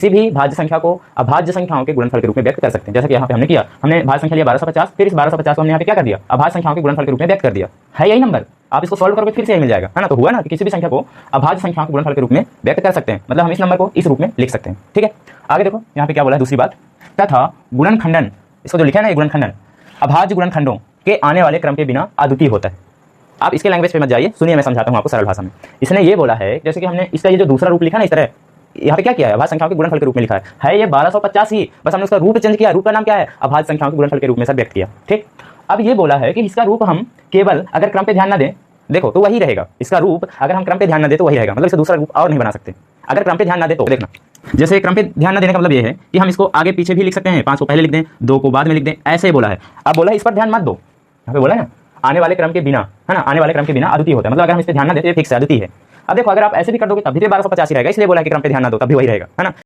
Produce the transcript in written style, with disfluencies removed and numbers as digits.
किसी भी भाज्य संख्या को अभाज्य संख्याओं के गुणनफल के रूप में व्यक्त कर सकते हैं। जैसा कि यहाँ पे हमने किया, हमने भाज्य संख्या लिया 1250, फिर इस 1250 को हमने यहाँ पे क्या कर दिया, अभाज्य संख्याओं के गुणनफल के रूप में व्यक्त कर दिया। है यही नंबर, आप इसको सॉल्व करोगे फिर से यही मिल जाएगा, है ना। तो हुआ ना कि किसी भी संख्या को अभाज्य संख्याओं के गुणनफल के रूप में व्यक्त कर सकते हैं, मतलब हम इस नंबर को इस रूप में लिख सकते हैं। ठीक है, आगे देखो यहाँ पे क्या बोला है दूसरी बात, तथा गुणनखंडन, इसको जो लिखा है ना, गुणनखंडन अभाज्य गुणनखंडों के आने वाले क्रम के बिना अद्वितीय होता है। आप इसके लैंग्वेज पे मत जाइए, सुनिए मैं समझाता हूँ आपको सरल भाषा में। इसने ये बोला है, जैसे कि हमने इसका ये जो दूसरा रूप लिखा ना, इस तरह यहाँ पे क्या किया है, अभाज्य संख्याओं के गुणनफल के रूप में लिखा है ये 1250 ही, बस हमने उसका रूप चेंज किया। रूप का नाम क्या है, अभाज्य संख्याओं के गुणनफल के रूप में सब व्यक्त किया। ठीक, अब ये बोला है कि इसका रूप हम केवल अगर क्रम पे ध्यान ना दें, देखो तो वही रहेगा। इसका रूप अगर हम क्रम पे ध्यान ना दें तो वही रहेगा, मतलब इसका दूसरा रूप और नहीं बना सकते अगर क्रम पे ध्यान ना दे तो। देखना, जैसे क्रम पे ध्यान ना देने का मतलब ये है कि हम इसको आगे पीछे भी लिख सकते हैं, 5 को पहले लिख दें, 2 को बाद में लिख दें, ऐसे ही बोला है। अब बोला है इस पर ध्यान मत दो, यहाँ पे बोला है ना आने वाले क्रम के बिना, है ना, आने वाले क्रम के बिना अद्वितीय होता है, मतलब अगर हम इस पे ध्यान ना देते फिक्स है, अद्वितीय है। अब देखो अगर आप ऐसे भी कर दोगे तब भी 1250 ही रहेगा, इसलिए बोला कि क्रम पे ध्यान ना दो तब भी वही रहेगा, है ना।